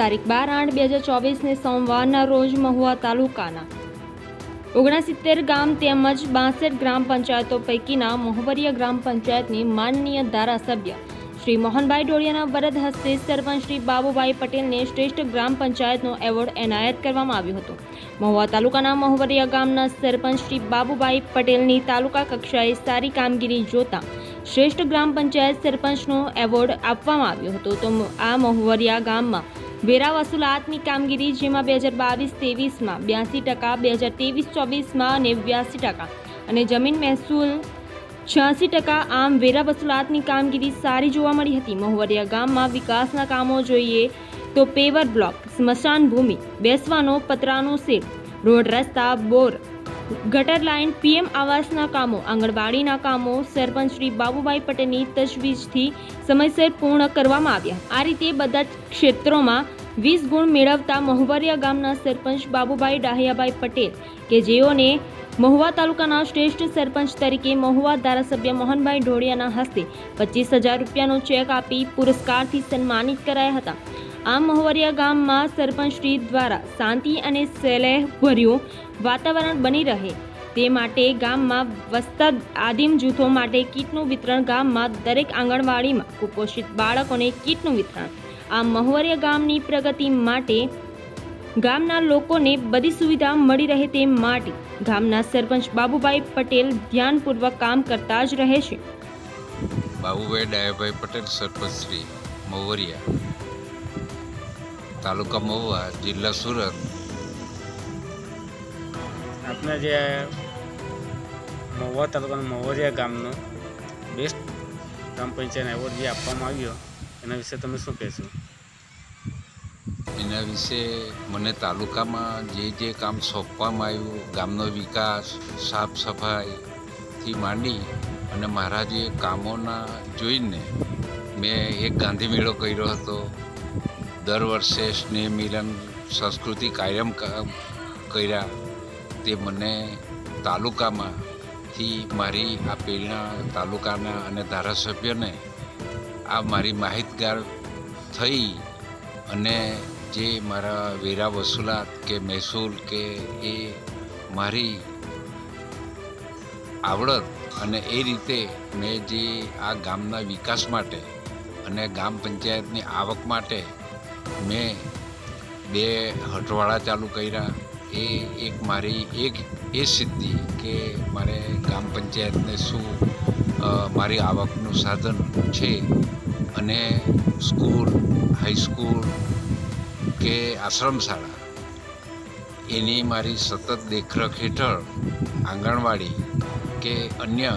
તારીખ 12/8/2024 સોમવારના રોજ મહુવા તાલુકાના 69 ગામ તેમજ 62 ગ્રામ પંચાયતો પૈકીના મહુવરિયા ગ્રામ પંચાયતની માનનીય ધારાસભ્ય શ્રી મોહનભાઈ ઢોળિયાના વરદ હસ્તે સરપંચ શ્રી બાબુભાઈ પટેલને શ્રેષ્ઠ ગ્રામ પંચાયતનો એવોર્ડ એનાયત કરવામાં આવ્યો હતો। મહુવા તાલુકાના મહુવરિયા ગામના સરપંચ શ્રી બાબુભાઈ પટેલની તાલુકા કક્ષાએ સારી કામગીરી જોતા શ્રેષ્ઠ ગ્રામ પંચાયત સરપંચનો એવોર્ડ આપવામાં આવ્યો હતો। તો આ મહુવરિયા ગામમાં વેરા વસૂલાતની કામગીરી જેમાં 2022-23માં 82%, 2023-24માં 89% અને જમીન મહેસૂલ 86%। આમ વેરા વસૂલાતની કામગીરી સારી જોવા મળી હતી। મહુવરિયા ગામમાં વિકાસના કામો જોઈએ તો પેવર બ્લોક, સ્મશાન ભૂમિ, બેસવાનો પતરાનો શેડ, રોડ રસ્તા, બોર, ગટર લાઇન, પીએમ આવાસના કામો, આંગણવાડીના કામો સરપંચ શ્રી બાબુભાઈ પટેલની તજવીજથી સમયસર પૂર્ણ કરવામાં આવ્યા। આ રીતે બધા જ ક્ષેત્રોમાં 20 ગુણ મેળવતા મહુવરિયા ગામના સરપંચ બાબુભાઈ ડાહિયાભાઈ પટેલ કે જેઓને મહુવા તાલુકાના શ્રેષ્ઠ સરપંચ તરીકે મહુવા ધારાસભ્ય મોહનભાઈ ઢોળિયાના હસ્તે 25,000 રૂપિયાનો ચેક આપી પુરસ્કારથી સન્માનિત કરાયા હતા। આમ મહુવરિયા ગામમાં સરપંચશ્રી દ્વારા શાંતિ અને સ્નેહભર્યું વાતાવરણ બની રહે તે માટે ગામમાં વસતા આદિમ જૂથો માટે કીટનું વિતરણ, ગામમાં દરેક આંગણવાડીમાં કુપોષિત બાળકોને કીટનું વિતરણ। આમ મહુવરિયા ગામની પ્રગતિ માટે ગામના લોકોને બધી સુવિધા મળી રહે તે માટે ગામના સરપંચ બાબુભાઈ પટેલ ધ્યાનપૂર્વક કામ કરતા જ રહે છે। બાબુભાઈ ડાયાભાઈ પટેલ, સરપંચ શ્રી મહુવરિયા, તાલુકા મહુવા, જિલ્લા સુરત। આપણે જે મહુવા તાલુકાના મહુવરિયા ગામનો બેસ્ટ ગ્રામ પંચાયત એવોર્ડ જે આપવામાં આવ્યો એના વિશે તમે શું કહેશો? એના વિશે મને તાલુકામાં જે કામ સોંપવામાં આવ્યું, ગામનો વિકાસ, સાફ સફાઈથી માંડી અને મારા જે કામોના જોઈને મેં એક ગાંધી મેળો કર્યો હતો। દર વર્ષે સ્નેહ મિલન સંસ્કૃતિ કાયમ કર્યા। તે મને તાલુકામાંથી મારી આ પેઢીના તાલુકાના અને ધારાસભ્યને આ મારી માહિતગાર થઈ અને જે મારા વેરા વસૂલાત કે મહેસૂલ કે એ મારી આવડત અને એ રીતે મેં જે આ ગામના વિકાસ માટે અને ગ્રામ પંચાયતની આવક માટે મેં 2 હટવાડા ચાલુ કર્યા। એ એક મારી એ સિદ્ધિ કે મારે ગ્રામ પંચાયતને શું મારી આવકનું સાધન છે અને સ્કૂલ, હાઈસ્કૂલ કે આશ્રમ શાળા એની મારી સતત દેખરેખ હેઠળ આંગણવાડી કે અન્ય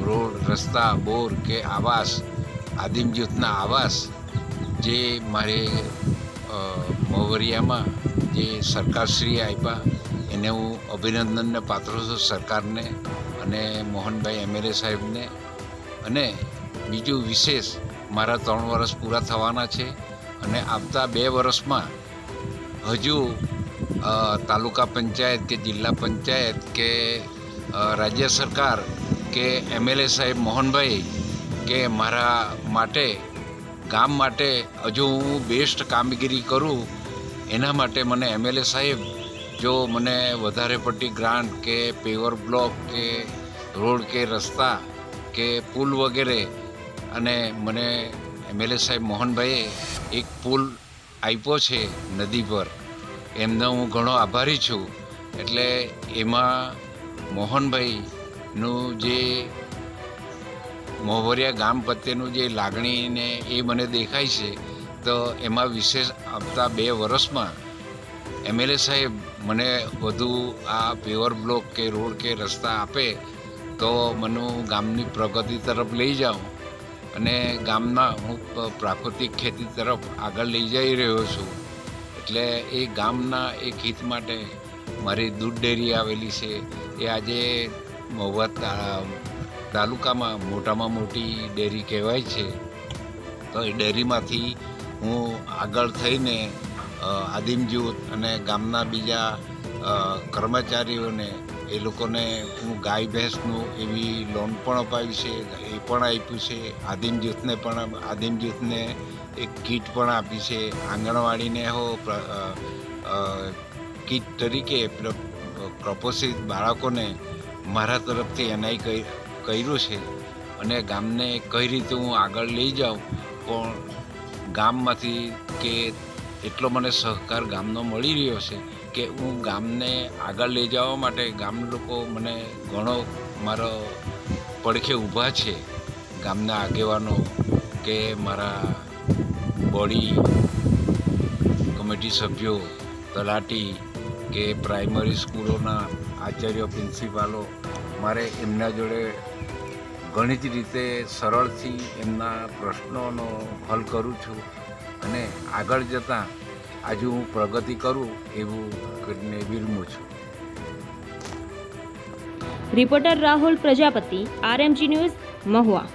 રોડ, રસ્તા, બોર કે આવાસ, આદિમ જૂથના આવાસ જે મારે મહુવરિયામાં જે સરકારશ્રીએ આપ્યા એને હું અભિનંદનને પાત્ર છું સરકારને અને મોહનભાઈ એમએલએ સાહેબને। અને બીજું વિશેષ મારા 3 વર્ષ પૂરા થવાના છે અને આવતા 2 વર્ષમાં હજુ તાલુકા પંચાયત કે જિલ્લા પંચાયત કે રાજ્ય સરકાર કે એમએલએ સાહેબ મોહનભાઈ કે મારા માટે ગામ માટે હજુ હું બેસ્ટ કામગીરી કરું એના માટે મને એમએલએ સાહેબ જો મને વધારે પડતી ગ્રાન્ટ કે પેવર બ્લોક કે રોડ કે રસ્તા કે પુલ વગેરે અને મને એમએલએ સાહેબ મોહનભાઈએ એક પુલ આપ્યો છે નદી પર, એમનો હું ઘણો આભારી છું। એટલે એમાં મોહનભાઈનું જે મહુવરિયા ગામ પ્રત્યેનું જે લાગણીને એ મને દેખાય છે તો એમાં વિશેષ આવતા 2 વર્ષમાં એમએલએ સાહેબ મને વધુ આ પેવર બ્લોક કે રોડ કે રસ્તા આપે તો મને ગામની પ્રગતિ તરફ લઈ જાઉં અને ગામના હું પ્રાકૃતિક ખેતી તરફ આગળ લઈ જઈ રહ્યો છું। એટલે એ ગામના એક હિત માટે મારી દૂધ ડેરી આવેલી છે એ આજે મહુવા તાલુકામાં મોટામાં મોટી ડેરી કહેવાય છે। તો એ ડેરીમાંથી હું આગળ થઈને આદિમ જૂથ અને ગામના બીજા કર્મચારીઓને એ લોકોને હું ગાય ભેંસનું એવી લોન પણ અપાવી છે, એ પણ આપ્યું છે। આદિમ જૂથને એક કીટ પણ આપી છે. આંગણવાડીને કીટ તરીકે પ્રપોષિત બાળકોને મારા તરફથી એનાય કર્યું છે અને ગામને કઈ રીતે હું આગળ લઈ જાઉં, પણ ગામમાંથી કે એટલો મને સહકાર ગામનો મળી રહ્યો છે કે હું ગામને આગળ લઈ જવા માટે ગામ લોકો મને ઘણો મારો પડખે ઊભા છે. ગામના આગેવાનો કે મારા બોડી કમિટી સભ્યો, તલાટી કે પ્રાઇમરી સ્કૂલોના આચાર્યો, પ્રિન્સિપાલો, મારે એમના જોડે ઘણી જ રીતે સરળથી એમના પ્રશ્નોનો હલ કરું છું અને આગળ જતાં આજુ હું પ્રગતિ કરું એવું કરીને વિરમું છું. Reporter Rahul Prajapati, RMG news, Mahuva.